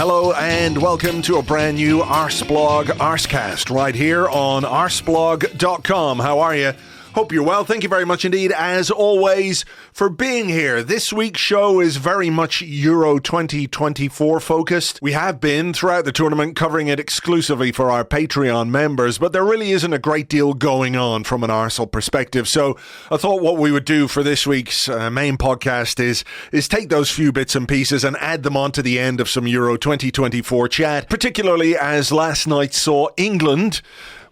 Hello and welcome to a brand new Arseblog Arsecast right here on arseblog.com. How are you? Hope you're well. Thank you very much indeed, as always, for being here. This week's show is very much Euro 2024 focused. We have been, throughout the tournament, covering it exclusively for our Patreon members, but there really isn't a great deal going on from an Arsenal perspective. So I thought what we would do for this week's main podcast is take those few bits and pieces and add them on to the end of some Euro 2024 chat, particularly as last night saw England,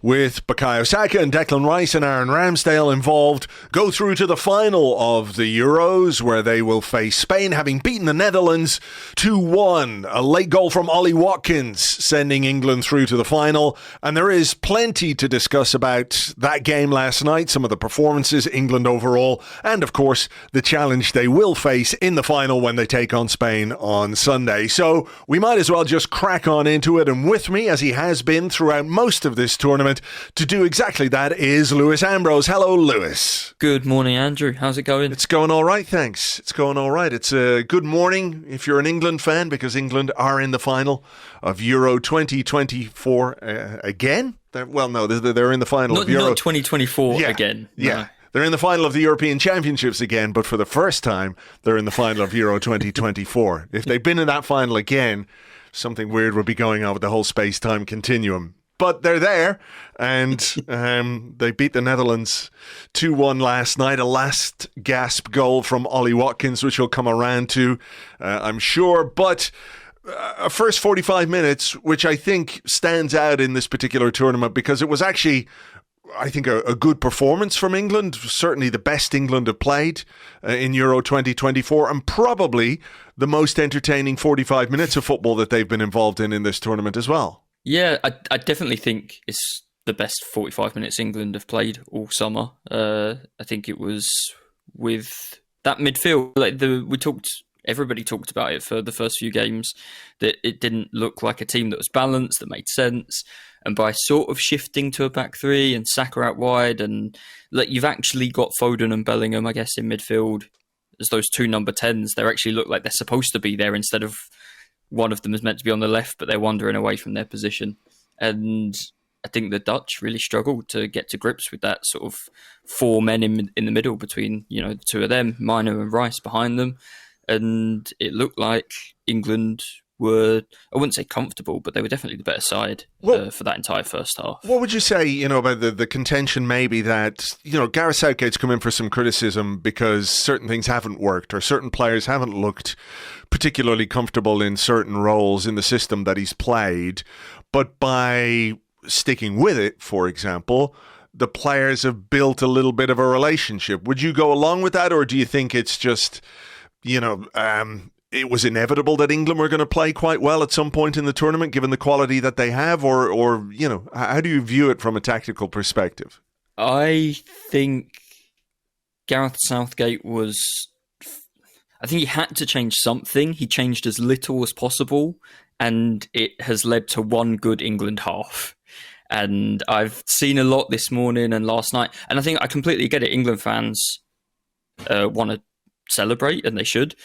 with Bukayo Saka and Declan Rice and Aaron Ramsdale involved, go through to the final of the Euros, where they will face Spain, having beaten the Netherlands 2-1. A late goal from Ollie Watkins sending England through to the final. And there is plenty to discuss about that game last night, some of the performances, England overall, and of course the challenge they will face in the final when they take on Spain on Sunday. So we might as well just crack on into it. And with me, as he has been throughout most of this tournament, to do exactly that is Lewis Ambrose. Hello, Lewis. Good morning, Andrew. How's it going? It's going all right, thanks. It's going all right. It's a good morning if you're an England fan, because England are in the final of Euro 2024 again. They're in the final of Euro. Not 2024 again. Yeah. No. They're in the final of the European Championships again, but for the first time, they're in the final of Euro 2024. If they'd been in that final again, something weird would be going on with the whole space-time continuum. But they're there, and they beat the Netherlands 2-1 last night. A last gasp goal from Ollie Watkins, which we'll come around to, I'm sure. But a first 45 minutes, which I think stands out in this particular tournament, because it was actually, I think, a good performance from England. Certainly the best England have played in Euro 2024, and probably the most entertaining 45 minutes of football that they've been involved in this tournament as well. Yeah, I definitely think it's the best 45 minutes England have played all summer. I think it was with that midfield. Everybody talked about it for the first few games, that it didn't look like a team that was balanced, that made sense. And by sort of shifting to a back three and Saka out wide, and you've actually got Foden and Bellingham, I guess, in midfield as those two number 10s. They actually look like they're supposed to be there, instead of one of them is meant to be on the left, but they're wandering away from their position. And I think the Dutch really struggled to get to grips with that sort of four men in the middle between, the two of them, Mino and Rice behind them. And it looked like England were, I wouldn't say comfortable, but they were definitely the better side for that entire first half. What would you say, about the contention maybe that, Gareth Southgate's come in for some criticism because certain things haven't worked, or certain players haven't looked particularly comfortable in certain roles in the system that he's played, but by sticking with it, for example, the players have built a little bit of a relationship. Would you go along with that, or do you think it's just, it was inevitable that England were going to play quite well at some point in the tournament, given the quality that they have, or how do you view it from a tactical perspective? I think Gareth Southgate I think he had to change something. He changed as little as possible, and it has led to one good England half. And I've seen a lot this morning and last night, and I think I completely get it. England fans want to celebrate, and they should.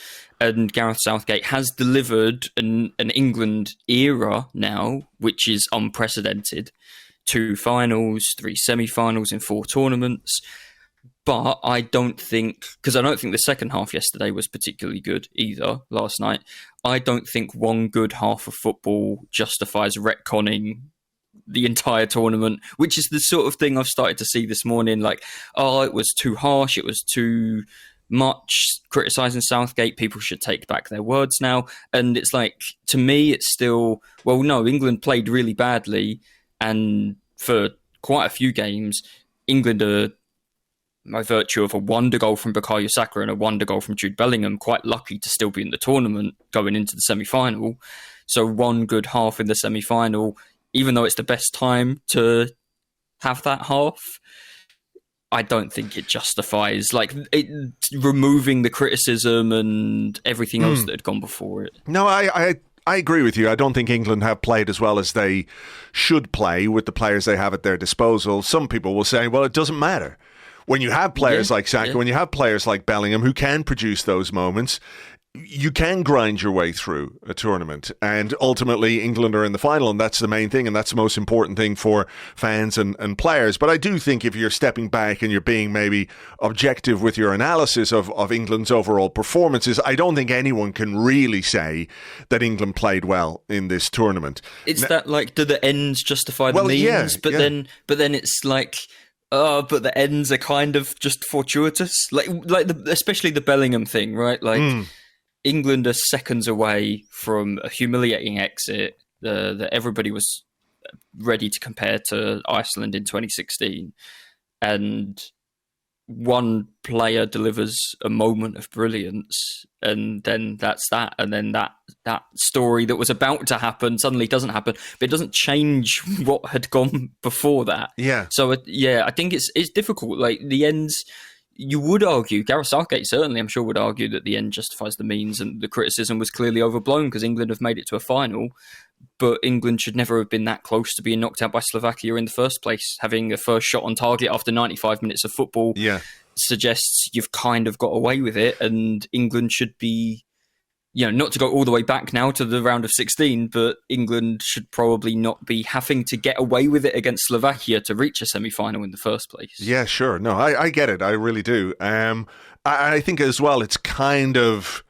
And Gareth Southgate has delivered an England era now, which is unprecedented. 2 finals, 3 semi-finals in 4 tournaments. But I don't think the second half yesterday was particularly good either last night. I don't think one good half of football justifies retconning the entire tournament, which is the sort of thing I've started to see this morning. It was too harsh, it was too much criticising Southgate, people should take back their words now. And it's to me, it's still, well, no, England played really badly, and for quite a few games, England are, by virtue of a wonder goal from Bukayo Saka and a wonder goal from Jude Bellingham, quite lucky to still be in the tournament going into the semi-final. So one good half in the semi-final, even though it's the best time to have that half, I don't think it justifies removing the criticism and everything else that had gone before it. No, I agree with you. I don't think England have played as well as they should play with the players they have at their disposal. Some people will say, well, it doesn't matter. When you have players like Saka, when you have players like Bellingham who can produce those moments, you can grind your way through a tournament, and ultimately England are in the final, and that's the main thing, and that's the most important thing for fans and players. But I do think if you're stepping back and you're being maybe objective with your analysis of England's overall performances, I don't think anyone can really say that England played well in this tournament. It's that, like, do the ends justify the means? Yeah, but then it's like, but the ends are kind of just fortuitous, especially the Bellingham thing, right? Like, England are seconds away from a humiliating exit that everybody was ready to compare to Iceland in 2016, and one player delivers a moment of brilliance, and then that's that, and then that story that was about to happen suddenly doesn't happen, but it doesn't change what had gone before that. Yeah. So I think it's difficult. Like, the ends, you would argue, Gareth Southgate certainly, I'm sure, would argue that the end justifies the means, and the criticism was clearly overblown because England have made it to a final, but England should never have been that close to being knocked out by Slovakia in the first place. Having a first shot on target after 95 minutes of football suggests you've kind of got away with it, and England should be, not to go all the way back now to the round of 16, but England should probably not be having to get away with it against Slovakia to reach a semi-final in the first place. Yeah, sure. No, I get it. I really do. I think as well, it's kind of,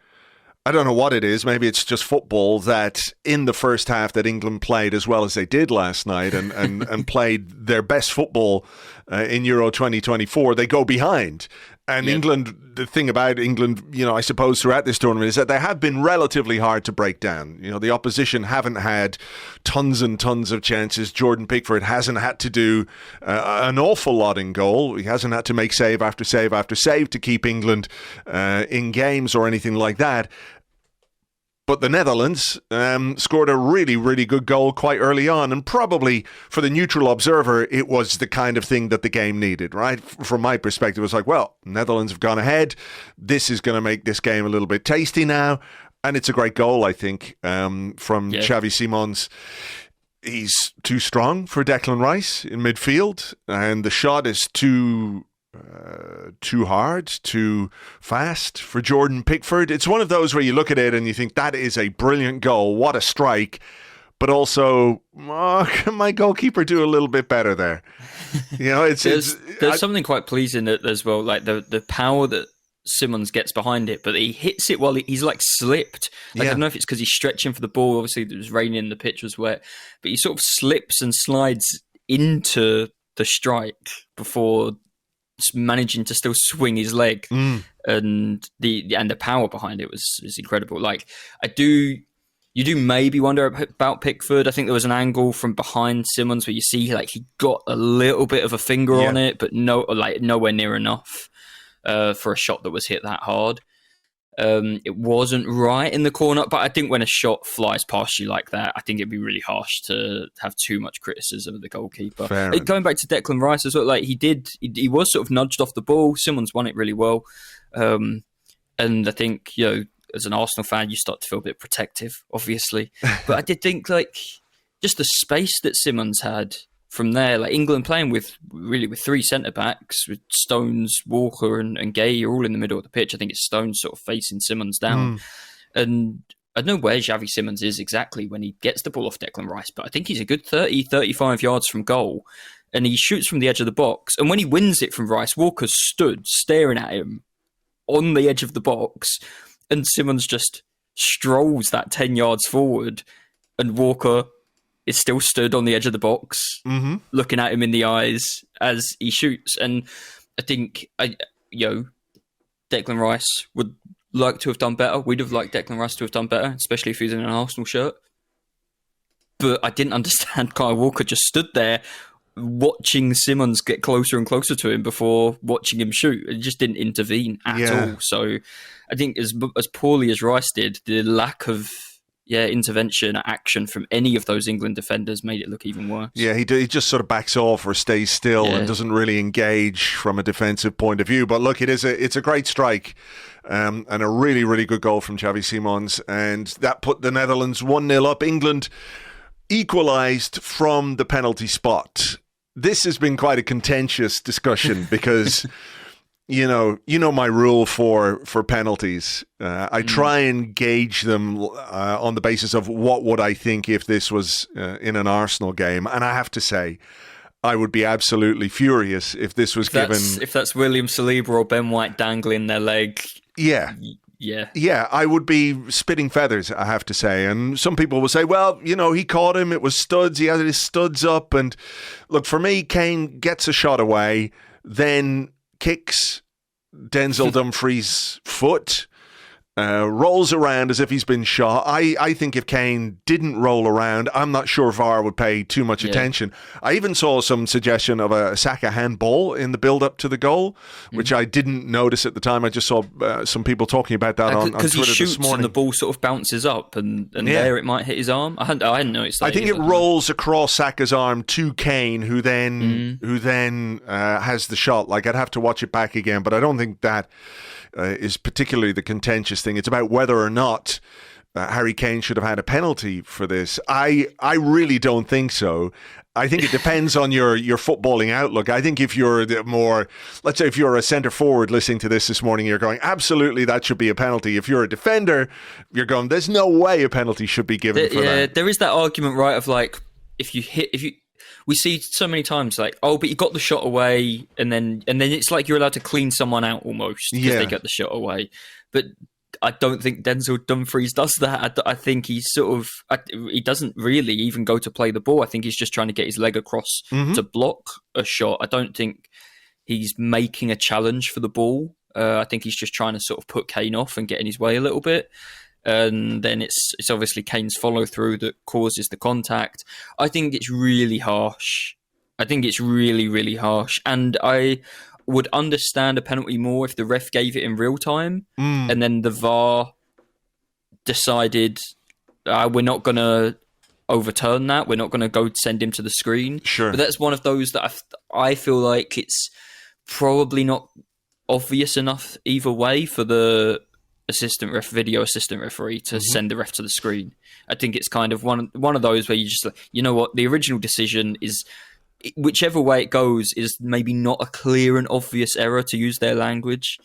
I don't know what it is. Maybe it's just football that in the first half that England played as well as they did last night and played their best football in Euro 2024, they go behind. And England, the thing about England, I suppose throughout this tournament is that they have been relatively hard to break down. The opposition haven't had tons and tons of chances. Jordan Pickford hasn't had to do an awful lot in goal. He hasn't had to make save after save after save to keep England in games or anything like that. But the Netherlands scored a really, really good goal quite early on. And probably for the neutral observer, it was the kind of thing that the game needed, right? From my perspective, it was like, well, Netherlands have gone ahead. This is going to make this game a little bit tasty now. And it's a great goal, I think, from Xavi Simons. He's too strong for Declan Rice in midfield. And the shot is too hard, too fast for Jordan Pickford. It's one of those where you look at it and you think, that is a brilliant goal, what a strike, but also, can my goalkeeper do a little bit better there? There's something quite pleasing as well, like the power that Simons gets behind it, but he hits it while he's like slipped. I don't know if it's because he's stretching for the ball. Obviously it was raining, the pitch was wet, but he sort of slips and slides into the strike before managing to still swing his leg, and the power behind it is incredible. Like, you do maybe wonder about Pickford. I think there was an angle from behind Simons where you see like he got a little bit of a finger on it, but nowhere near enough for a shot that was hit that hard. It wasn't right in the corner, but I think when a shot flies past you like that, I think it'd be really harsh to have too much criticism of the goalkeeper. Going back to Declan Rice as well, like he was sort of nudged off the ball. Simons won it really well, and I think as an Arsenal fan, you start to feel a bit protective, obviously. But I did think like just the space that Simons had from there, like England playing with three centre-backs, with Stones, Walker and Gay are all in the middle of the pitch. I think it's Stones sort of facing Simons down. And I don't know where Xavi Simons is exactly when he gets the ball off Declan Rice, but I think he's a good 30, 35 yards from goal. And he shoots from the edge of the box. And when he wins it from Rice, Walker stood staring at him on the edge of the box. And Simons just strolls that 10 yards forward. And Walker is still stood on the edge of the box, looking at him in the eyes as he shoots. And I think, Declan Rice would like to have done better. We'd have liked Declan Rice to have done better, especially if he was in an Arsenal shirt. But I didn't understand Kyle Walker just stood there watching Simons get closer and closer to him before watching him shoot. It just didn't intervene at all. So I think as poorly as Rice did, the lack of intervention, action from any of those England defenders made it look even worse. Yeah, he just sort of backs off or stays still and doesn't really engage from a defensive point of view. But look, it's a great strike and a really, really good goal from Xavi Simons. And that put the Netherlands 1-0 up. England equalised from the penalty spot. This has been quite a contentious discussion because you know my rule for penalties. I try and gauge them on the basis of what would I think if this was in an Arsenal game, and I have to say, I would be absolutely furious if this was given. If that's William Saliba or Ben White dangling their leg. Yeah. Yeah, I would be spitting feathers, I have to say. And some people will say, well, he caught him, it was studs, he had his studs up. And look, for me, Kane gets a shot away, then kicks Denzel Dumfries' foot, rolls around as if he's been shot. I think if Kane didn't roll around, I'm not sure VAR would pay too much attention. I even saw some suggestion of a Saka handball in the build-up to the goal, which I didn't notice at the time. I just saw some people talking about that on Twitter this morning. Because he shoots and the ball sort of bounces up and there it might hit his arm. I hadn't noticed that. I think it rolls across Saka's arm to Kane, who then has the shot. Like, I'd have to watch it back again, but I don't think that is particularly the contentious thing. It's about whether or not Harry Kane should have had a penalty for this. I really don't think so. I think it depends on your footballing outlook. I think if you're more, let's say if you're a centre forward listening to this morning, you're going, absolutely, that should be a penalty. If you're a defender, you're going, there's no way a penalty should be given for that. Yeah, there is that argument, right, of like, we see so many times like, oh, but you got the shot away, and then it's like you're allowed to clean someone out almost because they get the shot away. But I don't think Denzel Dumfries does that. I think he's he doesn't really even go to play the ball. I think he's just trying to get his leg across to block a shot. I don't think he's making a challenge for the ball. I think he's just trying to sort of put Kane off and get in his way a little bit. And then it's obviously Kane's follow-through that causes the contact. I think it's really harsh. I think it's really, really harsh. And I would understand a penalty more if the ref gave it in real time and then the VAR decided we're not going to overturn that. We're not going to go send him to the screen. Sure. But that's one of those that I feel like it's probably not obvious enough either way for the video assistant referee to send the ref to the screen. I think it's kind of one of those where you just like, you know what, the original decision is, whichever way it goes, is maybe not a clear and obvious error, to use their language.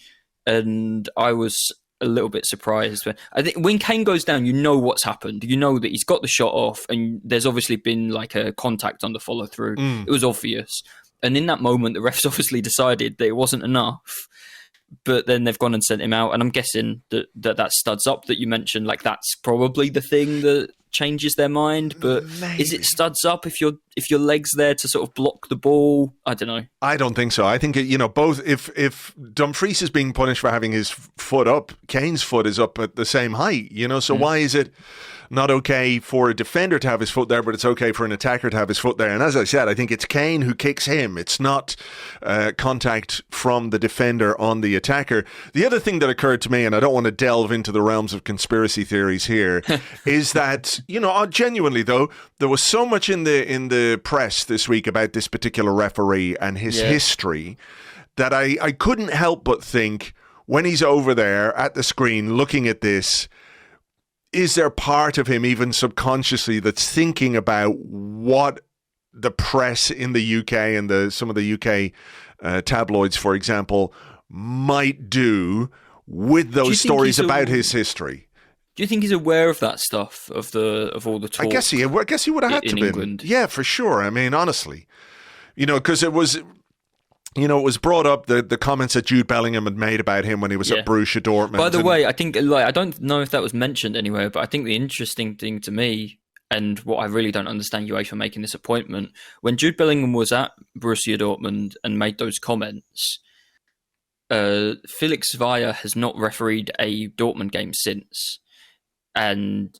And I was a little bit surprised. I think when Kane goes down, you know what's happened. You know that he's got the shot off, and there's obviously been like a contact on the follow through. It was obvious. And in that moment, the refs obviously decided that it wasn't enough. But then they've gone and sent him out, and I'm guessing that studs up that you mentioned, like that's probably the thing that changes their mind. But maybe. Is it studs up if your leg's there to sort of block the ball? I don't know. I don't think so. I think both. If Dumfries is being punished for having his foot up, Kane's foot is up at the same height. So why is it not okay for a defender to have his foot there, but it's okay for an attacker to have his foot there? And as I said, I think it's Kane who kicks him. It's not contact from the defender on the attacker. The other thing that occurred to me, and I don't want to delve into the realms of conspiracy theories here, is that, genuinely though, there was so much in the press this week about this particular referee and his history that I couldn't help but think, when he's over there at the screen looking at this, is there part of him, even subconsciously, that's thinking about what the press in the UK and some of the UK tabloids, for example, might do with those stories about his history? Do you think he's aware of that stuff, of all the talk? I guess he would have had to be. England. Yeah, for sure. I mean, honestly, because it was. It was brought up, the comments that Jude Bellingham had made about him when he was at Borussia Dortmund. By the way, I think, I don't know if that was mentioned anywhere, but I think the interesting thing to me, and what I really don't understand UEFA making this appointment, when Jude Bellingham was at Borussia Dortmund and made those comments, Felix Zweier has not refereed a Dortmund game since. And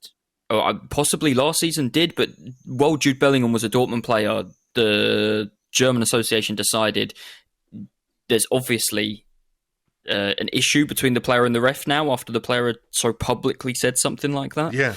possibly last season did, but while Jude Bellingham was a Dortmund player, the German association decided there's obviously an issue between the player and the ref now, after the player had so publicly said something like that. Yeah.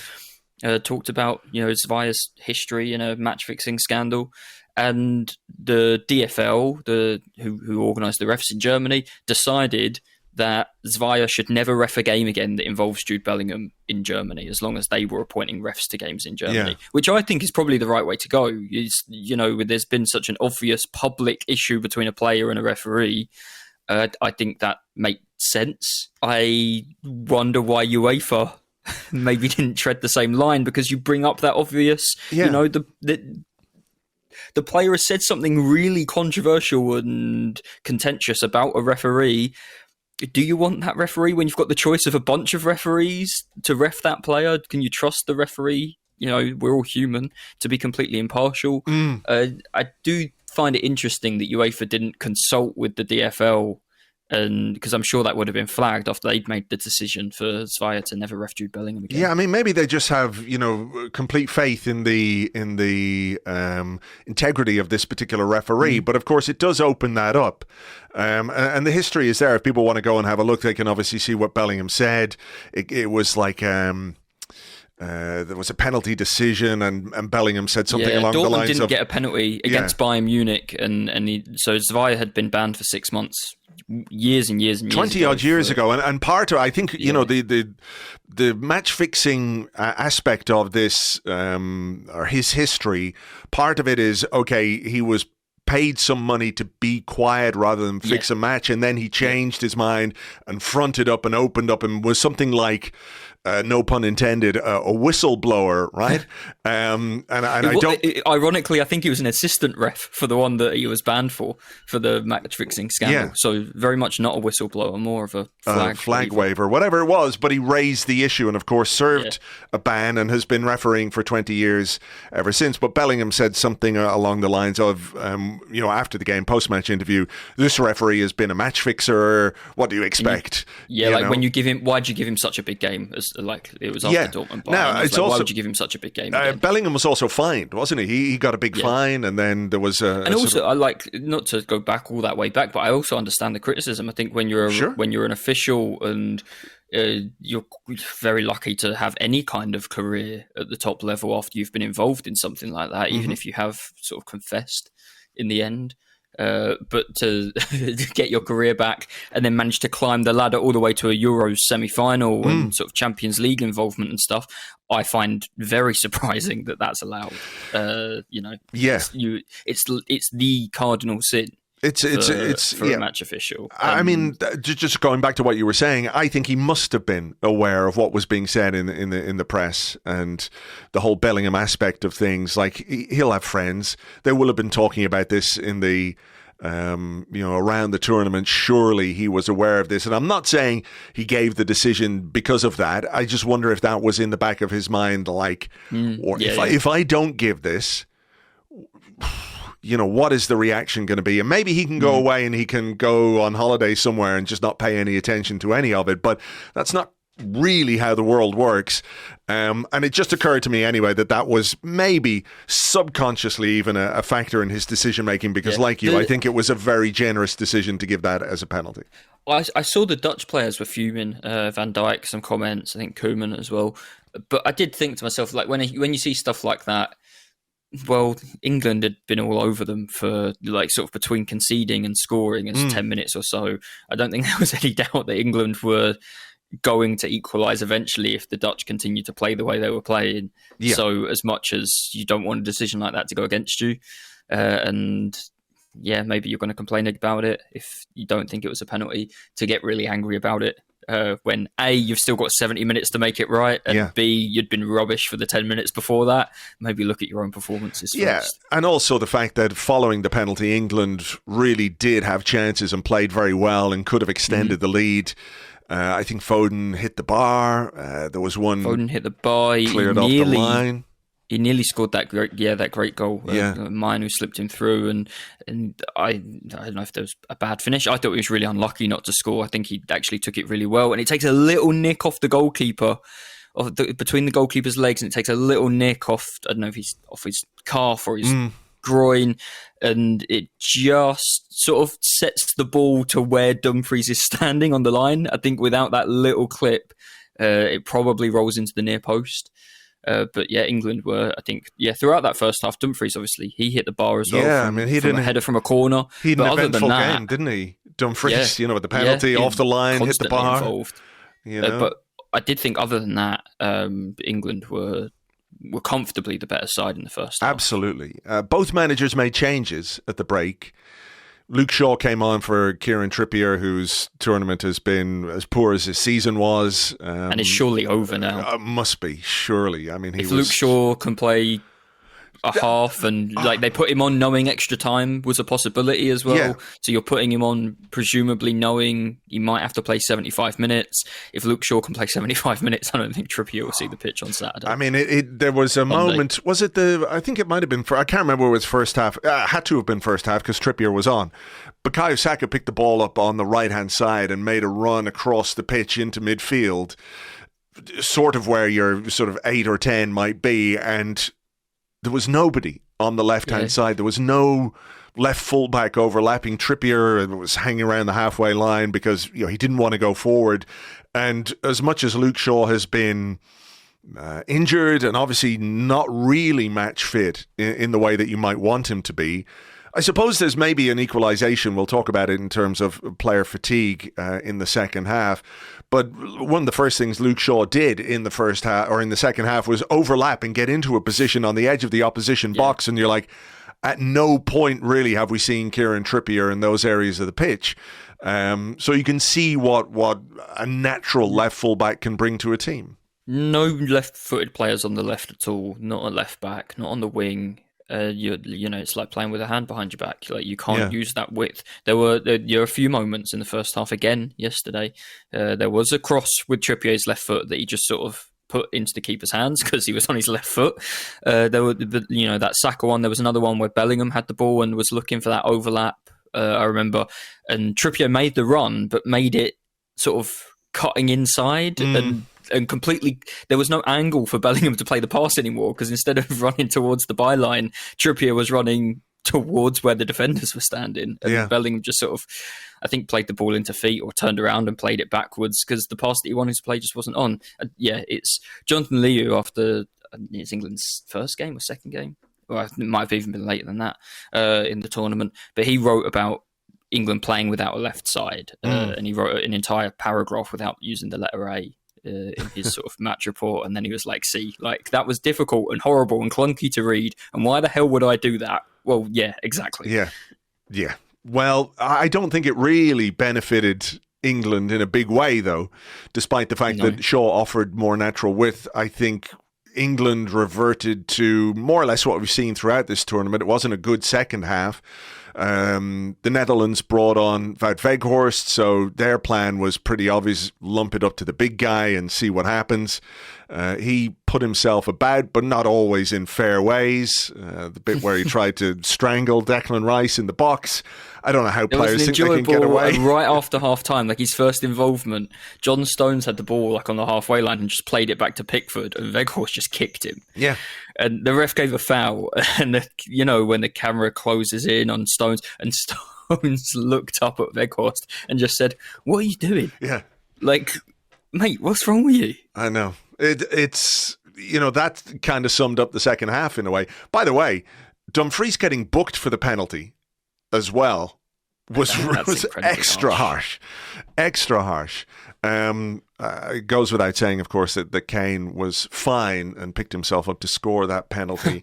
Talked about, Zweier's history in a match-fixing scandal. And the DFL, who organised the refs in Germany, decided that Zweier should never ref a game again that involves Jude Bellingham in Germany, as long as they were appointing refs to games in Germany, which I think is probably the right way to go. There's been such an obvious public issue between a player and a referee. I think that makes sense. I wonder why UEFA maybe didn't tread the same line, because you bring up that obvious, the player has said something really controversial and contentious about a referee. Do you want that referee when you've got the choice of a bunch of referees to ref that player? Can you trust the referee? We're all human, to be completely impartial. I do find it interesting that UEFA didn't consult with the DFL, and because I'm sure that would have been flagged after they'd made the decision for Zvaya to never ref Jude Bellingham again. Yeah, I mean, maybe they just have complete faith in the integrity of this particular referee. But of course, it does open that up, and the history is there. If people want to go and have a look, they can obviously see what Bellingham said. It was like there was a penalty decision, and Bellingham said something along the lines of... Dortmund didn't get a penalty against Bayern Munich, so Zvaya had been banned for 6 months, years and years and years 20-odd years ago. And part of, I think, the match-fixing aspect of this, or his history, part of it is, okay, he was paid some money to be quiet rather than fix a match, and then he changed his mind and fronted up and opened up and was something like... no pun intended, a whistleblower, right? Ironically, I think he was an assistant ref for the one that he was banned for the match fixing scandal. Yeah. So very much not a whistleblower, more of a flag waiver, whatever it was. But he raised the issue and, of course, served a ban and has been refereeing for 20 years ever since. But Bellingham said something along the lines of, after the game, post-match interview, this referee has been a match fixer. What do you expect? When you give him, why'd you give him such a big game? Like it was after Dortmund. Why would you give him such a big game? Bellingham was also fined, wasn't he? He got a big fine, and then there was I like, not to go back all that way back, but I also understand the criticism. I think when you're an official and you're very lucky to have any kind of career at the top level after you've been involved in something like that, even if you have sort of confessed in the end. But to get your career back and then manage to climb the ladder all the way to a Euros semi-final and sort of Champions League involvement and stuff, I find very surprising that that's allowed. It's the cardinal sin. It's a match official. I mean, just going back to what you were saying, I think he must have been aware of what was being said in the press and the whole Bellingham aspect of things. Like, he'll have friends. They will have been talking about this in the around the tournament. Surely he was aware of this, and I'm not saying he gave the decision because of that. I just wonder if that was in the back of his mind, like, if I don't give this, what is the reaction going to be? And maybe he can go away and he can go on holiday somewhere and just not pay any attention to any of it. But that's not really how the world works. And it just occurred to me anyway that was maybe subconsciously even a factor in his decision-making, because I think it was a very generous decision to give that as a penalty. I saw the Dutch players were fuming. Van Dijk, some comments, I think Koeman as well. But I did think to myself, like, when you see stuff like that, well, England had been all over them for, like, sort of between conceding and scoring as 10 minutes or so. I don't think there was any doubt that England were going to equalise eventually if the Dutch continued to play the way they were playing. Yeah. So as much as you don't want a decision like that to go against you, maybe you're going to complain about it if you don't think it was a penalty, to get really angry about it. When A, you've still got 70 minutes to make it right, and B, you'd been rubbish for the 10 minutes before that. Maybe look at your own performances first. Yeah, and also the fact that following the penalty, England really did have chances and played very well and could have extended the lead. I think Foden hit the bar. There was one... Foden hit the bar. Cleared off the line. He nearly scored that great goal. Mine, who slipped him through, and I don't know if there was a bad finish. I thought he was really unlucky not to score. I think he actually took it really well, and it takes a little nick off the goalkeeper, between the goalkeeper's legs, and it takes a little nick off. I don't know if he's off his calf or his groin, and it just sort of sets the ball to where Dumfries is standing on the line. I think without that little clip, it probably rolls into the near post. But England were, I think, throughout that first half, Dumfries, obviously, he hit the bar as well. Yeah, he did a header from a corner. He had an eventful game, didn't he? Dumfries, with the penalty, off the line, hit the bar. Involved. But I did think, other than that, England were comfortably the better side in the first half. Absolutely. Both managers made changes at the break. Luke Shaw came on for Kieran Trippier, whose tournament has been as poor as his season was. And it's surely over now. Must be, surely. I mean, if Luke Shaw can play a half, and they put him on knowing extra time was a possibility as well. Yeah. So you're putting him on presumably knowing he might have to play 75 minutes. If Luke Shaw can play 75 minutes, I don't think Trippier will see the pitch on Saturday. I mean, there was a moment, was it I think it might have been, I can't remember where it was first half. Had to have been first half because Trippier was on. Bukayo Saka picked the ball up on the right-hand side and made a run across the pitch into midfield, sort of where your sort of 8 or 10 might be, and there was nobody on the left-hand side. There was no left fullback overlapping Trippier. It was hanging around the halfway line because he didn't want to go forward. And as much as Luke Shaw has been injured and obviously not really match fit in the way that you might want him to be, I suppose there's maybe an equalisation. We'll talk about it in terms of player fatigue in the second half. But one of the first things Luke Shaw did in the first half or in the second half was overlap and get into a position on the edge of the opposition box. And you're like, at no point really have we seen Kieran Trippier in those areas of the pitch. So you can see what a natural left fullback can bring to a team. No left-footed players on the left at all. Not a left back, not on the wing. It's like playing with a hand behind your back. Like you can't use that width. There were a few moments in the first half again yesterday. There was a cross with Trippier's left foot that he just sort of put into the keeper's hands because he was on his left foot. There were that Saka one. There was another one where Bellingham had the ball and was looking for that overlap. I remember, and Trippier made the run, but made it sort of cutting inside and completely, there was no angle for Bellingham to play the pass anymore because instead of running towards the byline, Trippier was running towards where the defenders were standing. And Bellingham just sort of, I think, played the ball into feet or turned around and played it backwards because the pass that he wanted to play just wasn't on. It's Jonathan Liu after it's England's first game or second game. Or it might have even been later than that in the tournament. But he wrote about England playing without a left side and he wrote an entire paragraph without using the letter A. In his sort of match report, and then he was like, see, like that was difficult and horrible and clunky to read, and why the hell would I do that? Well, yeah, exactly. Yeah. Well, I don't think it really benefited England in a big way, though, despite the fact that Shaw offered more natural width. I think England reverted to more or less what we've seen throughout this tournament. It wasn't a good second half. The Netherlands brought on Wout Weghorst, so their plan was pretty obvious: lump it up to the big guy and see what happens. He put himself about, but not always in fair ways. The bit where he tried to strangle Declan Rice in the box. I don't know how players think they can get away. Right after half time, like his first involvement, John Stones had the ball like on the halfway line and just played it back to Pickford, and Weghorst just kicked him. Yeah. And the ref gave a foul, and when the camera closes in on Stones, and Stones looked up at Weghorst and just said, "What are you doing?" Yeah. Like, mate, what's wrong with you? I know. It's that kind of summed up the second half in a way. By the way, Dumfries getting booked for the penalty as well was extra harsh. Extra harsh. It goes without saying, of course, that Kane was fine and picked himself up to score that penalty.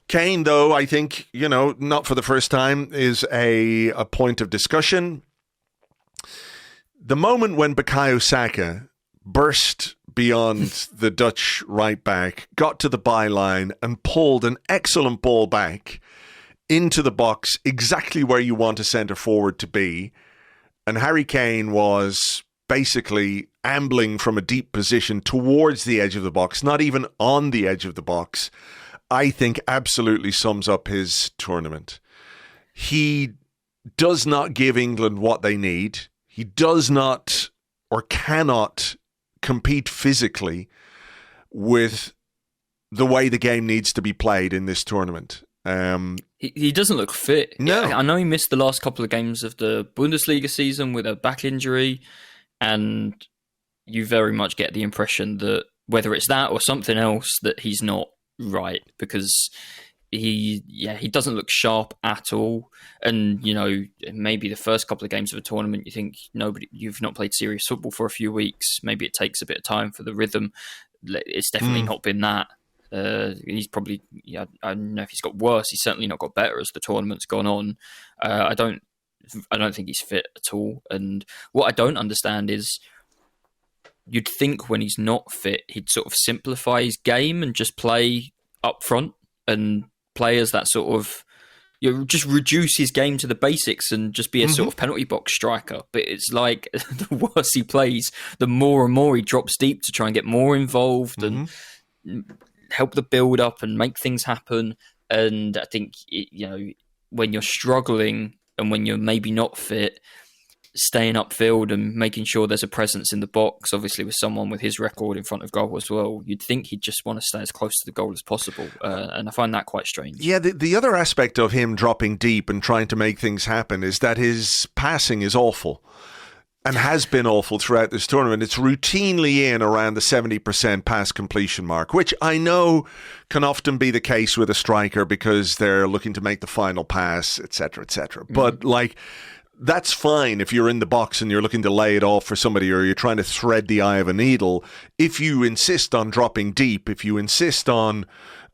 Kane, though, I think, not for the first time, is a point of discussion. The moment when Bukayo Saka burst beyond the Dutch right back, got to the byline and pulled an excellent ball back into the box exactly where you want a centre forward to be. And Harry Kane was basically ambling from a deep position towards the edge of the box, not even on the edge of the box, I think absolutely sums up his tournament. He does not give England what they need. He does not or cannot compete physically with the way the game needs to be played in this tournament. He doesn't look fit. No. I know he missed the last couple of games of the Bundesliga season with a back injury, and you very much get the impression that whether it's that or something else, that he's not right, because he doesn't look sharp at all. And, maybe the first couple of games of a tournament, you think you've not played serious football for a few weeks. Maybe it takes a bit of time for the rhythm. It's definitely not been that. He's probably, I don't know if he's got worse. He's certainly not got better as the tournament's gone on. I don't think he's fit at all. And what I don't understand is, you'd think when he's not fit, he'd sort of simplify his game and just play up front and play as that sort of, just reduce his game to the basics and just be a sort of penalty box striker. But it's like, the worse he plays, the more and more he drops deep to try and get more involved and help the build up and make things happen. And I think, when you're struggling and when you're maybe not fit, staying upfield and making sure there's a presence in the box, obviously with someone with his record in front of goal as well, you'd think he'd just want to stay as close to the goal as possible. And I find that quite strange. Yeah, the other aspect of him dropping deep and trying to make things happen is that his passing is awful. And has been awful throughout this tournament. It's routinely in around the 70% pass completion mark, which I know can often be the case with a striker because they're looking to make the final pass, etc., etc. But that's fine if you're in the box and you're looking to lay it off for somebody or you're trying to thread the eye of a needle. If you insist on dropping deep, if you insist on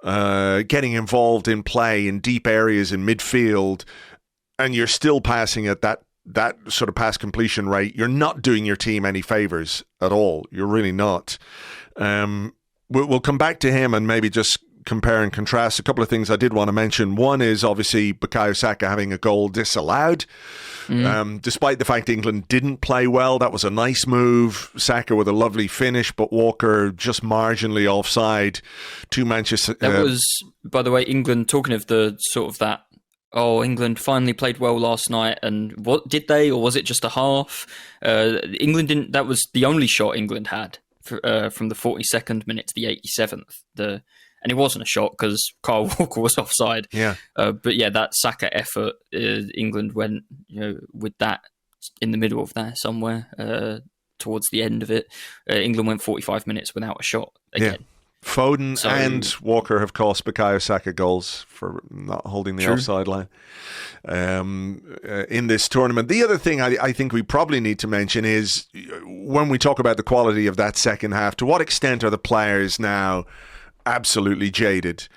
getting involved in play in deep areas in midfield, and you're still passing at that sort of pass completion rate, you're not doing your team any favours at all. You're really not. We'll come back to him and maybe just compare and contrast. A couple of things I did want to mention. One is obviously Bukayo Saka having a goal disallowed. Despite the fact England didn't play well, that was a nice move. Saka with a lovely finish, but Walker just marginally offside to Manchester. That was, by the way, England, talking of the sort of that, England finally played well last night, and what did they, or was it just a half? England didn't. That was the only shot England had from the 42nd minute to the 87th. And it wasn't a shot because Kyle Walker was offside. Yeah. But yeah, that Saka effort, England went with that in the middle of there somewhere towards the end of it. England went 45 minutes without a shot again. Yeah. Foden and Walker have cost Bukayo Saka goals for not holding the offside line in this tournament. The other thing I think we probably need to mention is when we talk about the quality of that second half, to what extent are the players now absolutely jaded?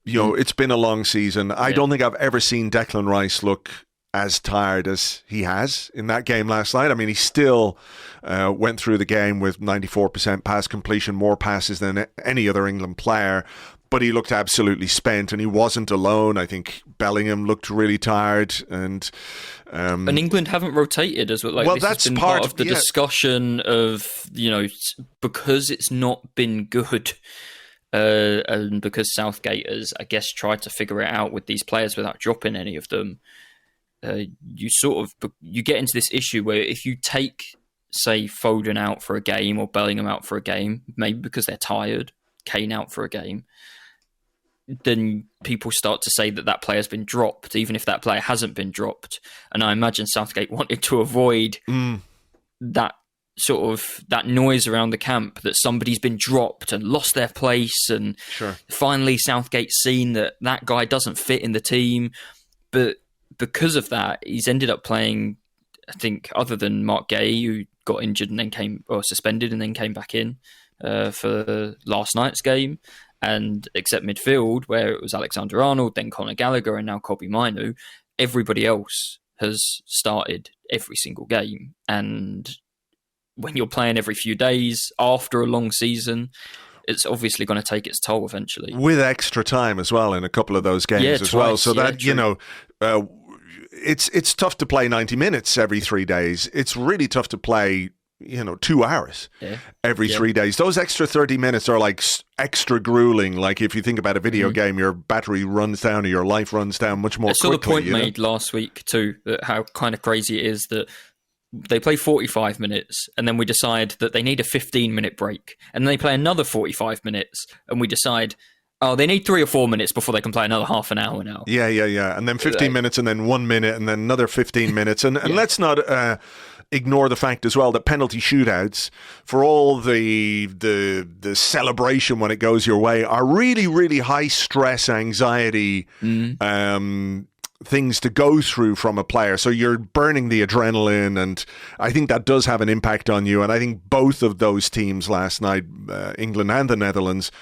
It's been a long season. I don't think I've ever seen Declan Rice look as tired as he has in that game last night. I mean, he still went through the game with 94% pass completion, more passes than any other England player, but he looked absolutely spent, and he wasn't alone. I think Bellingham looked really tired, and England haven't rotated as well. This that's has been part of the discussion of because it's not been good. And because Southgate has, I guess, tried to figure it out with these players without dropping any of them, you get into this issue where if you take, say, Foden out for a game or Bellingham out for a game, maybe because they're tired, Kane out for a game, then people start to say that player's been dropped, even if that player hasn't been dropped. And I imagine Southgate wanted to avoid that sort of that noise around the camp that somebody's been dropped and lost their place, and finally Southgate's seen that guy doesn't fit in the team. But because of that, he's ended up playing, I think, other than Mark Gay, who got injured and then suspended and then came back in for last night's game, and except midfield where it was Alexander-Arnold, then Conor Gallagher, and now Kobbie Mainoo, everybody else has started every single game. And when you're playing every few days after a long season, it's obviously going to take its toll eventually. With extra time as well in a couple of those games as well. So that, it's tough to play 90 minutes every 3 days. It's really tough to play, 2 hours every 3 days. Those extra 30 minutes are like extra grueling. Like if you think about a video game, your battery runs down or your life runs down much more quickly. I saw the point made last week too, that how kind of crazy it is that they play 45 minutes and then we decide that they need a 15-minute break. And then they play another 45 minutes and we decide, they need 3 or 4 minutes before they can play another half an hour now. Yeah. And then 15 minutes and then 1 minute and then another 15 minutes. And let's not ignore the fact as well that penalty shootouts, for all the celebration when it goes your way, are really, really high stress, anxiety things to go through from a player. So you're burning the adrenaline, and I think that does have an impact on you. And I think both of those teams last night, England and the Netherlands,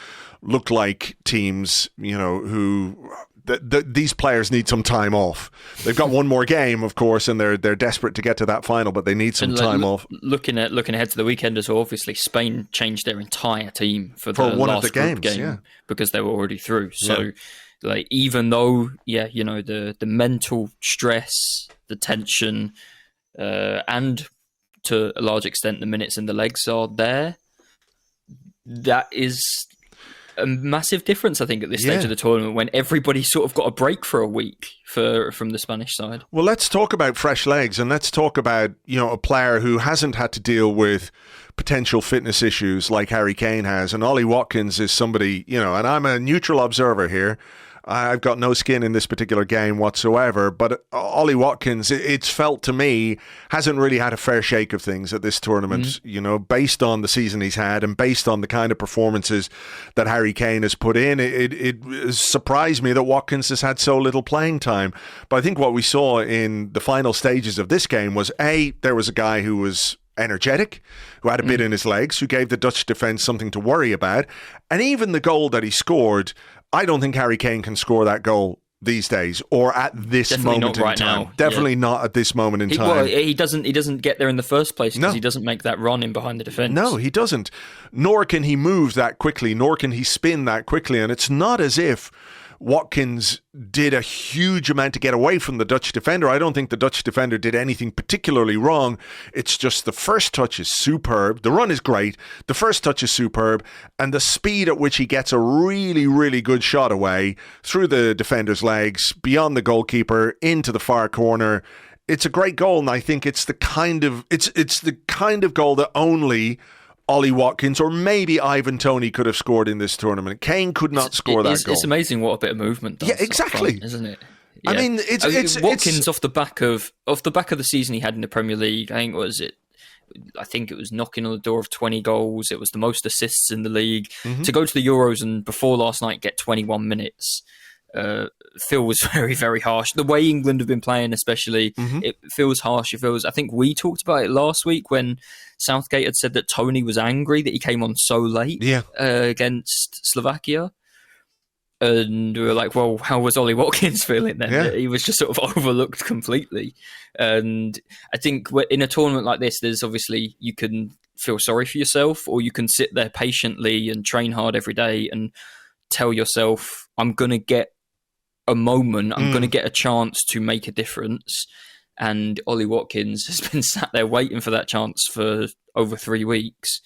look like teams, who these players need some time off. They've got one more game, of course, and they're desperate to get to that final, but they need some time off. Looking ahead to the weekend as well, obviously Spain changed their entire team for the one last of the games, game because they were already through. So, even though, the mental stress, the tension, and to a large extent the minutes and the legs are there, that is a massive difference, I think, at this stage of the tournament, when everybody sort of got a break for a week from the Spanish side. Well, let's talk about fresh legs, and let's talk about, a player who hasn't had to deal with potential fitness issues like Harry Kane has. And Ollie Watkins is somebody, and I'm a neutral observer here. I've got no skin in this particular game whatsoever, but Ollie Watkins, it's felt to me, hasn't really had a fair shake of things at this tournament, based on the season he's had and based on the kind of performances that Harry Kane has put in. It surprised me that Watkins has had so little playing time. But I think what we saw in the final stages of this game was, there was a guy who was energetic, who had a bit in his legs, who gave the Dutch defence something to worry about. And even the goal that he scored, I don't think Harry Kane can score that goal these days, or at this moment in time. Definitely not at this moment in time. Well, he doesn't get there in the first place because he doesn't make that run in behind the defence. No, he doesn't. Nor can he move that quickly, nor can he spin that quickly. And it's not as if Watkins did a huge amount to get away from the Dutch defender. I don't think the Dutch defender did anything particularly wrong. It's just the first touch is superb. The run is great. The first touch is superb. And the speed at which he gets a really, really good shot away through the defender's legs, beyond the goalkeeper, into the far corner. It's a great goal, and I think it's the kind of goal that only Ollie Watkins or maybe Ivan Toney could have scored in this tournament. Kane could not score that goal. It's amazing what a bit of movement does. Yeah, exactly. Front, isn't it? Yeah. I mean, it's Watkins off the back of the season he had in the Premier League. I think it was knocking on the door of 20 goals. It was the most assists in the league. To go to the Euros and before last night get 21 minutes feels very, very harsh. The way England have been playing, especially, it feels harsh. I think we talked about it last week when Southgate had said that Toney was angry that he came on so late against Slovakia. And we were like, well, how was Ollie Watkins feeling then? Yeah. He was just sort of overlooked completely. And I think in a tournament like this, there's obviously, you can feel sorry for yourself, or you can sit there patiently and train hard every day and tell yourself, I'm going to get a moment, I'm going to get a chance to make a difference. And Ollie Watkins has been sat there waiting for that chance for over 3 weeks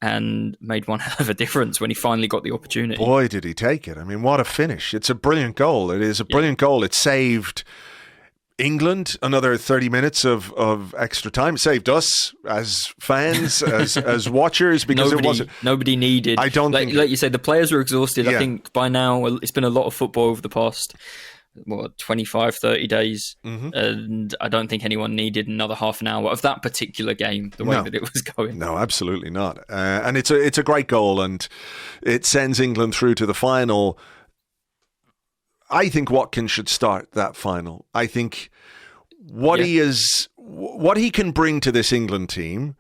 and made one hell of a difference when he finally got the opportunity. Boy, did he take it. I mean, what a finish. It's a brilliant goal. It is a brilliant goal. It saved England another 30 minutes of extra time. It saved us as fans, as watchers, because nobody needed. I don't think, like you say, the players were exhausted. I think by now it's been a lot of football over the past 25, 30 days, and I don't think anyone needed another half an hour of that particular game the way that it was going. No, absolutely not. And it's a great goal, and it sends England through to the final. I think Watkins should start that final. I think what he can bring to this England team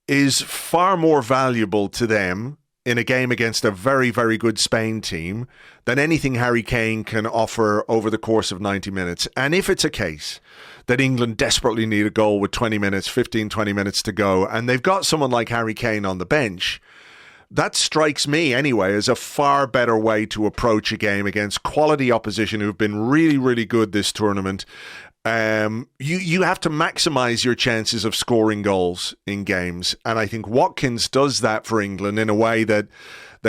is far more valuable to them in a game against a very, very good Spain team than anything Harry Kane can offer over the course of 90 minutes. And if it's a case that England desperately need a goal with 20 minutes to go, and they've got someone like Harry Kane on the bench, that strikes me anyway as a far better way to approach a game against quality opposition who've been really, really good this tournament. You have to maximise your chances of scoring goals in games. And I think Watkins does that for England in a way that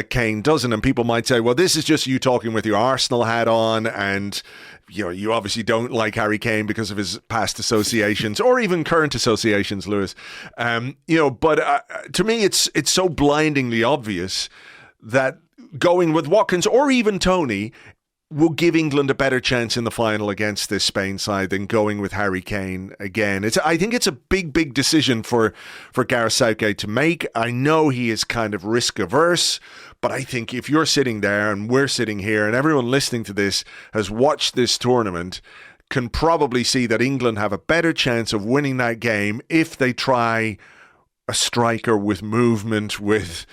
Kane doesn't. And people might say, well, this is just you talking with your Arsenal hat on, and you obviously don't like Harry Kane because of his past associations or even current associations, Lewis. But to me, it's so blindingly obvious that going with Watkins or even Toney will give England a better chance in the final against this Spain side than going with Harry Kane again. I think it's a big, big decision for Gareth Southgate to make. I know he is kind of risk averse, but I think if you're sitting there and we're sitting here and everyone listening to this has watched this tournament, can probably see that England have a better chance of winning that game if they try a striker with movement, with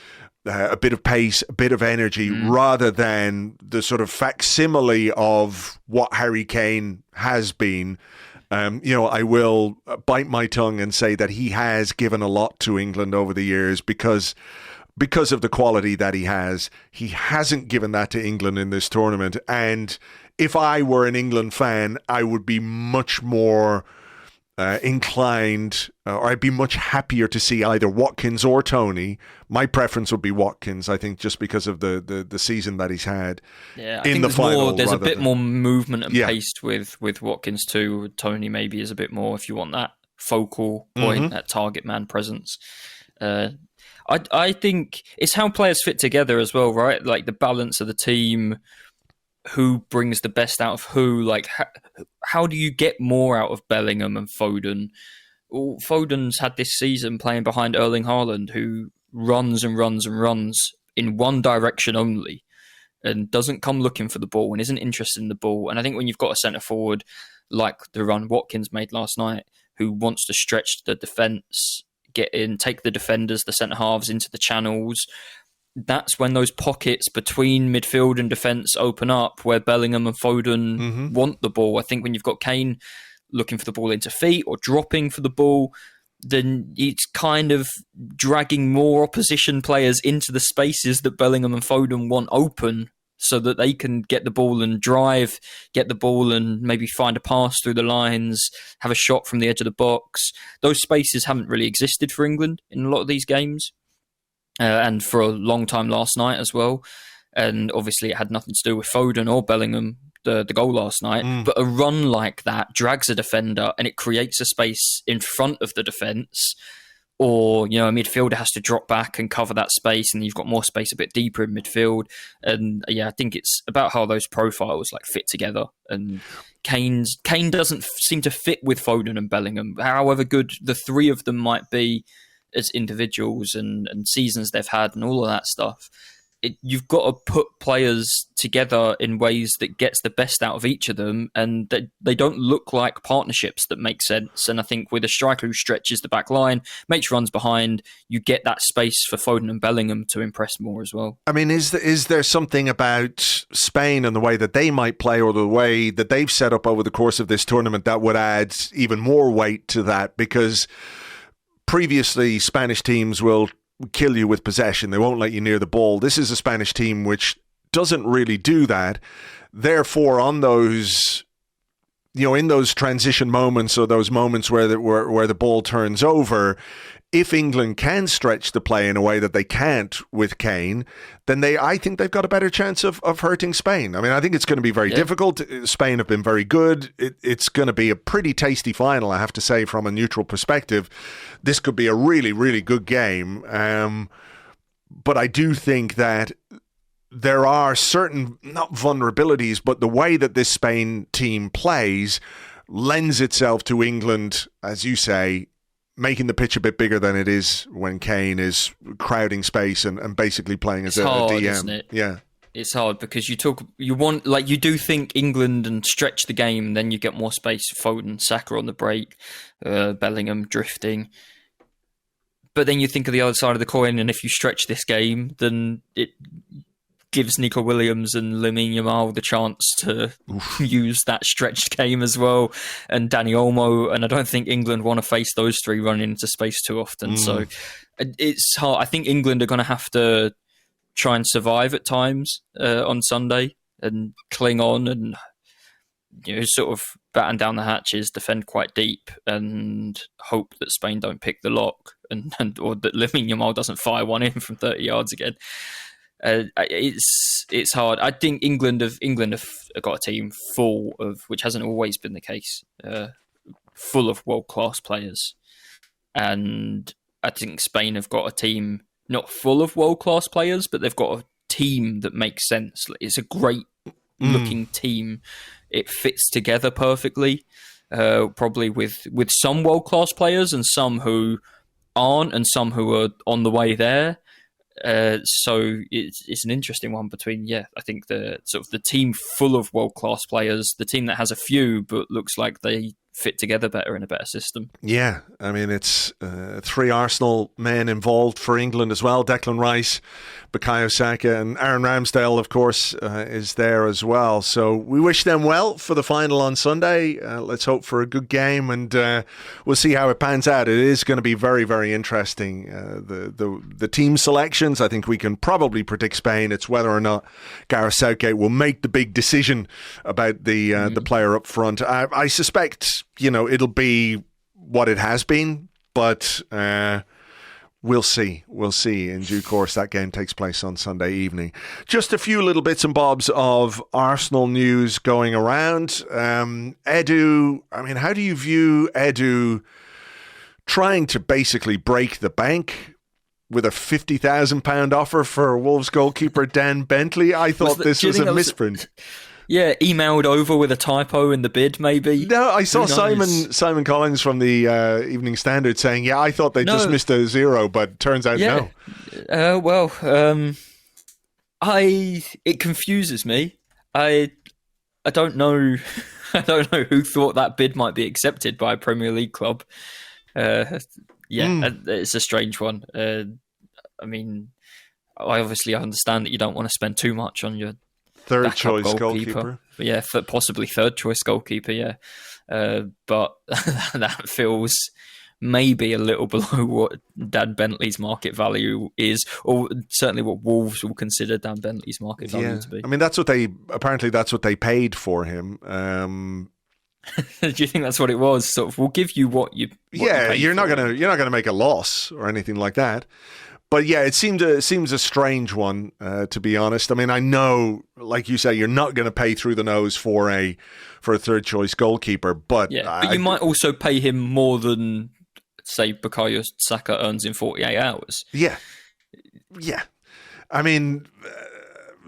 a bit of pace, a bit of energy, rather than the sort of facsimile of what Harry Kane has been. I will bite my tongue and say that he has given a lot to England over the years because of the quality that he has. He hasn't given that to England in this tournament. And if I were an England fan, I would be much more inclined, or I'd be much happier to see either Watkins or Toney. My preference would be Watkins, I think, just because of the season that he's had in the final. There's a bit more movement and pace with Watkins too. Toney maybe is a bit more, if you want that focal point, that target man presence. I think it's how players fit together as well, right? Like the balance of the team, who brings the best out of who. Like, how do you get more out of Bellingham and Foden? Well, Foden's had this season playing behind Erling Haaland, who runs and runs and runs in one direction only and doesn't come looking for the ball and isn't interested in the ball. And I think when you've got a centre-forward like the run Watkins made last night, who wants to stretch the defence, get in, take the defenders, the centre-halves into the channels, that's when those pockets between midfield and defence open up, where Bellingham and Foden want the ball. I think when you've got Kane looking for the ball into feet or dropping for the ball, then it's kind of dragging more opposition players into the spaces that Bellingham and Foden want open, so that they can get the ball and drive, get the ball and maybe find a pass through the lines, have a shot from the edge of the box. Those spaces haven't really existed for England in a lot of these games. And for a long time last night as well. And obviously it had nothing to do with Foden or Bellingham, the goal last night. But a run like that drags a defender and it creates a space in front of the defence. Or, a midfielder has to drop back and cover that space, and you've got more space a bit deeper in midfield. And I think it's about how those profiles fit together. And Kane doesn't seem to fit with Foden and Bellingham. However good the three of them might be as individuals and seasons they've had and all of that stuff, you've got to put players together in ways that gets the best out of each of them, and they don't look like partnerships that make sense. And I think with a striker who stretches the back line, makes runs behind, you get that space for Foden and Bellingham to impress more as well. I mean, is there something about Spain and the way that they might play, or the way that they've set up over the course of this tournament, that would add even more weight to that? Because previously, Spanish teams will kill you with possession. They won't let you near the ball. This is a Spanish team which doesn't really do that. Therefore, on those, in those transition moments, or those moments where the ball turns over, if England can stretch the play in a way that they can't with Kane, then I think they've got a better chance of hurting Spain. I mean, I think it's going to be very difficult. Spain have been very good. It's going to be a pretty tasty final, I have to say, from a neutral perspective. This could be a really, really good game. But I do think that there are certain, not vulnerabilities, but the way that this Spain team plays lends itself to England, as you say, making the pitch a bit bigger than it is when Kane is crowding space and basically playing as a DM. Isn't it? Yeah. It's hard because you do think England and stretch the game, then you get more space. Foden, Saka on the break, Bellingham drifting. But then you think of the other side of the coin, and if you stretch this game, then it gives Nico Williams and Lamine Yamal the chance to use that stretched game as well, and Dani Olmo, and I don't think England want to face those three running into space too often. So it's hard. I think England are going to have to try and survive at times on Sunday and cling on and sort of batten down the hatches, defend quite deep, and hope that Spain don't pick the lock and or that Lamine Yamal doesn't fire one in from 30 yards again. It's hard. I think England have got a team full of, which hasn't always been the case, full of world-class players, and I think Spain have got a team not full of world-class players, but they've got a team that makes sense. It's a great looking team. It fits together perfectly, probably with some world-class players and some who aren't, and some who are on the way there. So it's an interesting one between, I think the sort of the team full of world-class players, the team that has a few but looks like they fit together better in a better system. Yeah, I mean, it's 3 Arsenal men involved for England as well. Declan Rice, Bukayo Saka, and Aaron Ramsdale, of course, is there as well. So we wish them well for the final on Sunday. Let's hope for a good game, and we'll see how it pans out. It is going to be very, very interesting. The team selections, I think we can probably predict Spain. It's whether or not Gareth Southgate will make the big decision about the player up front. I suspect, it'll be what it has been, but we'll see. We'll see in due course. That game takes place on Sunday evening. Just a few little bits and bobs of Arsenal news going around. Edu, I mean, how do you view Edu trying to basically break the bank with a £50,000 offer for Wolves goalkeeper Dan Bentley? I thought this was a misprint. Yeah, emailed over with a typo in the bid, maybe. No, I saw Simon Collins from the Evening Standard saying, yeah, I thought they just missed a zero, but turns out no. It confuses me. I don't know. I don't know who thought that bid might be accepted by a Premier League club. It's a strange one. I mean, I obviously understand that you don't want to spend too much on your third choice goalkeeper. Yeah, possibly third choice goalkeeper, yeah. But that feels maybe a little below what Dan Bentley's market value is, or certainly what Wolves will consider Dan Bentley's market value to be. I mean, that's what they paid for him. Do you think that's what it was? Sort of, we'll give you what you. You're not gonna make a loss or anything like that. But yeah, it seems a strange one, to be honest. I mean, I know, like you say, you're not going to pay through the nose for a third choice goalkeeper, but you might also pay him more than, say, Bukayo Saka earns in 48 hours. Yeah. I mean,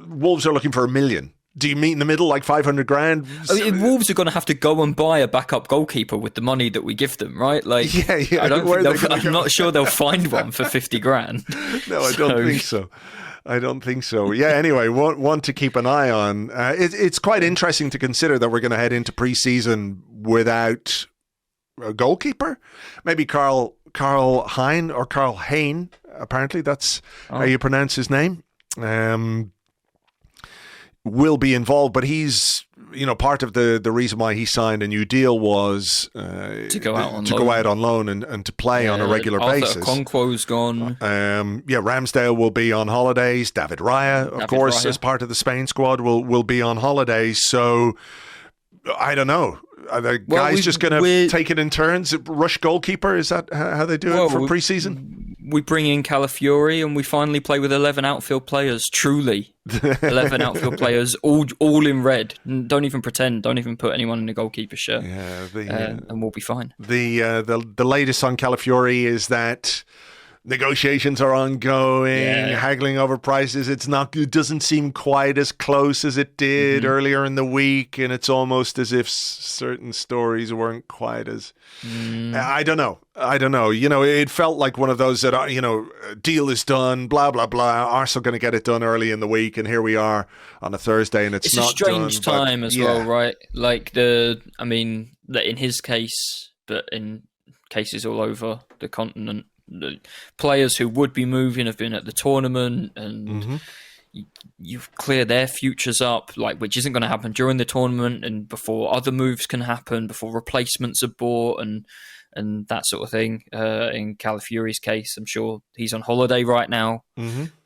Wolves are looking for $1 million. Do you meet in the middle, like 500 grand? I mean, Wolves are going to have to go and buy a backup goalkeeper with the money that we give them, right? Like, yeah. I'm not sure they'll find one for 50 grand. No, I don't think so. Yeah, anyway, one to keep an eye on. It's quite interesting to consider that we're going to head into pre-season without a goalkeeper. Maybe Karl Hein or Karl Hayne, apparently that's how you pronounce his name. Will be involved, but he's part of the reason why he signed a new deal was to go out on loan and to play on a regular basis. Okonkwo's gone. Ramsdale will be on holidays. David Raya, of course, as part of the Spain squad, will be on holidays. So I don't know. Are the guys just going to take it in turns? Rush goalkeeper? Is that how they do it for pre-season? We bring in Calafiori and we finally play with 11 outfield players. Truly, 11 outfield players, all in red. Don't even pretend. Don't even put anyone in the goalkeeper shirt. Yeah, and we'll be fine. The latest on Calafiori is that negotiations are ongoing, haggling over prices. It doesn't seem quite as close as it did earlier in the week, and it's almost as if certain stories weren't quite as. I don't know. It felt like one of those that deal is done, blah blah blah. Arsenal going to get it done early in the week, and here we are on a Thursday, and it's not a strange done, time as well, right? Like that in his case, but in cases all over the continent. The players who would be moving have been at the tournament, and you clear their futures up, which isn't going to happen during the tournament and before other moves can happen, before replacements are bought and that sort of thing. In Calafiori's case, I'm sure he's on holiday right now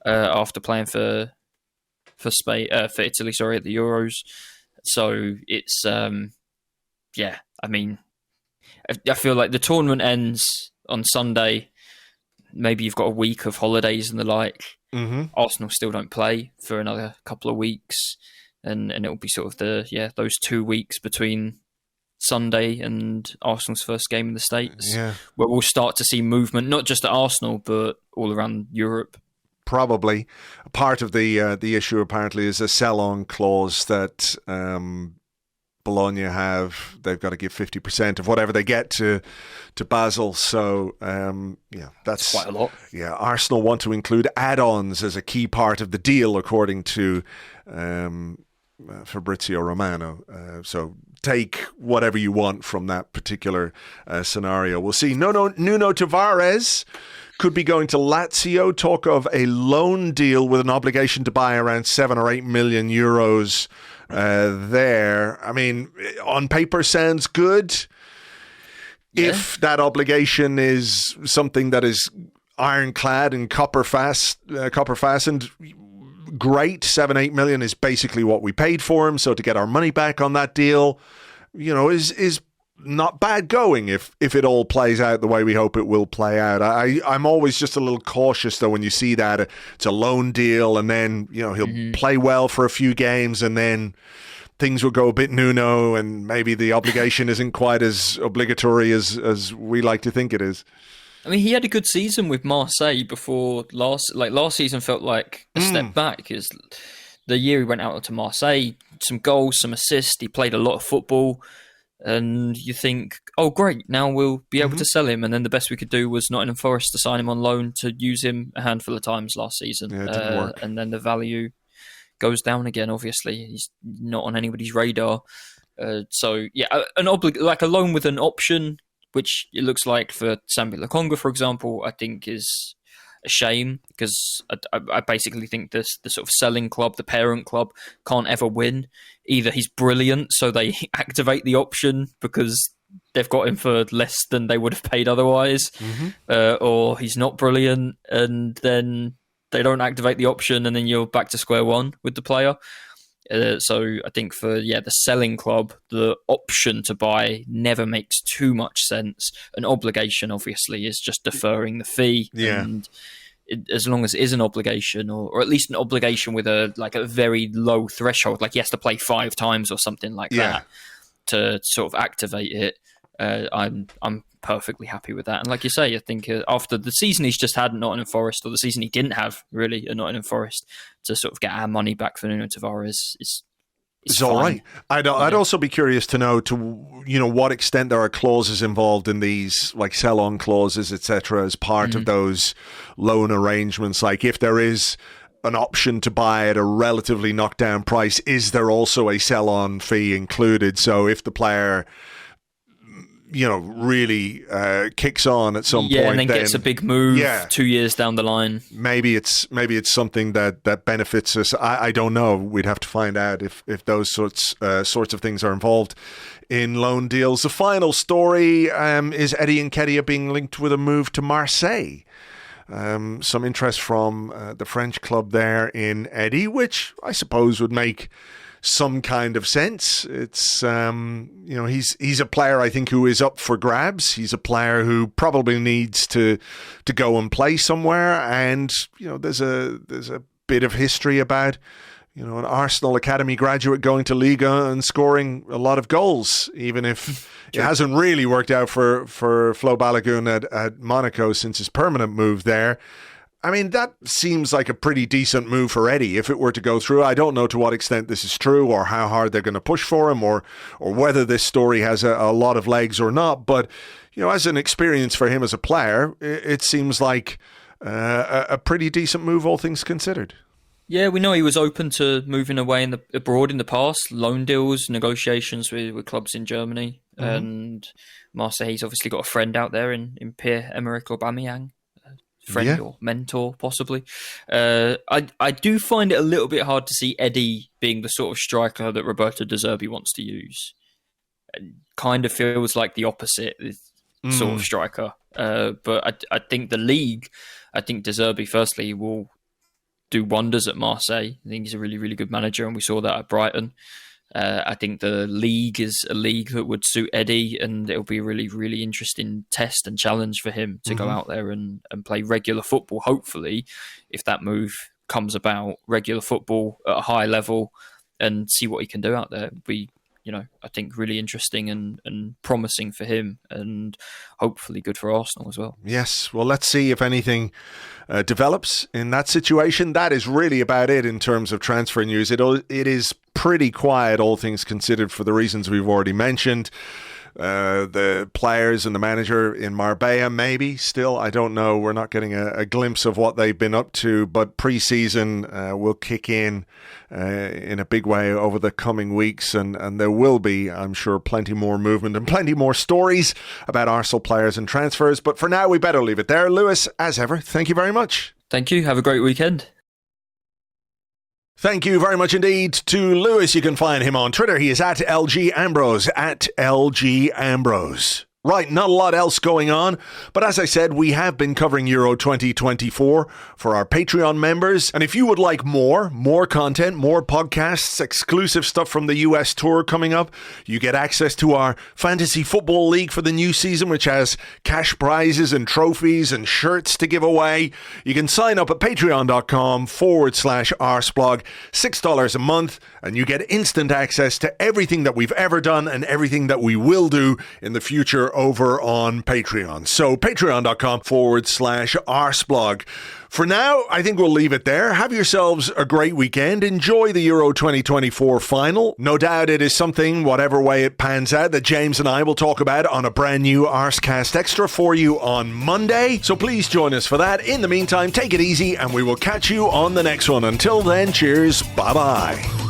after playing for Spain, for Italy, at the Euros. So it's I mean, I feel like the tournament ends on Sunday. Maybe you've got a week of holidays and the like. Arsenal still don't play for another couple of weeks, and it'll be sort of those 2 weeks between Sunday and Arsenal's first game in the States, where we'll start to see movement, not just at Arsenal but all around Europe. Probably part of the issue apparently is a sell-on clause that Bologna have. They've got to give 50% of whatever they get to Basel. So that's quite a lot. Yeah, Arsenal want to include add-ons as a key part of the deal, according to Fabrizio Romano. So take whatever you want from that particular scenario. We'll see. Nuno Tavares could be going to Lazio. Talk of a loan deal with an obligation to buy around 7 or 8 million euros there. I mean, on paper sounds good. Yeah. If that obligation is something that is ironclad and copper fastened, great. 7-8 million is basically what we paid for him. So to get our money back on that deal, is not bad going if it all plays out the way we hope it will play out. I'm always just a little cautious though when you see that it's a loan deal and then he'll play well for a few games and then things will go a bit Nuno and maybe the obligation isn't quite as obligatory as we like to think it is. I mean, he had a good season with Marseille before last season felt like a step back. Because the year he went out to Marseille, some goals, some assists, he played a lot of football, and you think, oh great, now we'll be able to sell him. And then the best we could do was Nottingham Forest to sign him on loan to use him a handful of times last season. Yeah, it didn't work. And then the value goes down again. Obviously, he's not on anybody's radar. So yeah, like a loan with an option, which it looks like for Sambi Lokonga, for example, I think is a shame because I basically think the sort of selling club, the parent club, can't ever win. Either he's brilliant, so they activate the option because they've got him for less than they would have paid otherwise, or he's not brilliant, and then they don't activate the option, and then you're back to square one with the player. So I think for the selling club, the option to buy never makes too much sense. An obligation, obviously, is just deferring the fee. Yeah. And as long as it is an obligation, or at least an obligation with a very low threshold, like he has to play 5 times or something like that to sort of activate it, I'm perfectly happy with that. And like you say, I think after the season he's just had at Nottingham Forest, or the season he didn't have really at Nottingham Forest, to sort of get our money back for Nuno Tavares is all right. I'd also be curious to know what extent there are clauses involved in these, like sell-on clauses, etc., as part of those loan arrangements. Like if there is an option to buy at a relatively knockdown price, is there also a sell-on fee included? So if the player really kicks on at some point, and then gets a big move 2 years down the line. Maybe it's something that benefits us. I don't know. We'd have to find out if those sorts of things are involved in loan deals. The final story is Eddie Nketiah being linked with a move to Marseille. Some interest from the French club there in Eddie, which I suppose would make some kind of sense. It's he's a player I think who is up for grabs. He's a player who probably needs to go and play somewhere, and there's a bit of history about an Arsenal academy graduate going to Liga and scoring a lot of goals, even if it hasn't really worked out for Flo Balogun at Monaco since his permanent move there. I mean, that seems like a pretty decent move for Eddie if it were to go through. I don't know to what extent this is true or how hard they're going to push for him or whether this story has a lot of legs or not. But, as an experience for him as a player, it seems like a pretty decent move, all things considered. Yeah, we know he was open to moving away abroad in the past, loan deals, negotiations with clubs in Germany. And Marseille's obviously got a friend out there in Pierre-Emerick Aubameyang. Friend or mentor, possibly. I do find it a little bit hard to see Eddie being the sort of striker that Roberto De Zerbi wants to use. It kind of feels like the opposite sort of striker. But I think the league, De Zerbi, firstly, will do wonders at Marseille. I think he's a really, really good manager, and we saw that at Brighton. I think the league is a league that would suit Eddie, and it'll be a really, really interesting test and challenge for him to go out there and play regular football. Hopefully, if that move comes about, regular football at a high level, and see what he can do out there. It'll be, I think really interesting and promising for him, and hopefully good for Arsenal as well. Yes, well, let's see if anything develops in that situation. That is really about it in terms of transfer news. It is pretty quiet, all things considered, for the reasons we've already mentioned. the players and the manager in Marbella, maybe still. I don't know. We're not getting a glimpse of what they've been up to, but pre-season will kick in a big way over the coming weeks, and there will be, I'm sure, plenty more movement and plenty more stories about Arsenal players and transfers. But for now, we better leave it there. Lewis, as ever, thank you very much. Thank you. Have a great weekend. Thank you very much indeed to Lewis. You can find him on Twitter. He is at LG Ambrose, at LG Ambrose. Right, not a lot else going on, but as I said, we have been covering Euro 2024 for our Patreon members, and if you would like more content, more podcasts, exclusive stuff from the US tour coming up, you get access to our Fantasy Football League for the new season, which has cash prizes and trophies and shirts to give away. You can sign up at patreon.com/Arseblog, $6 a month, and you get instant access to everything that we've ever done and everything that we will do in the future over on Patreon. So patreon.com/Arseblog. For now, I think we'll leave it there. Have yourselves a great weekend. Enjoy the Euro 2024 final. No doubt it is something, whatever way it pans out, that James and I will talk about on a brand new Arsecast Extra for you on Monday. So please join us for that. In the meantime, take it easy and we will catch you on the next one. Until then, cheers. Bye-bye.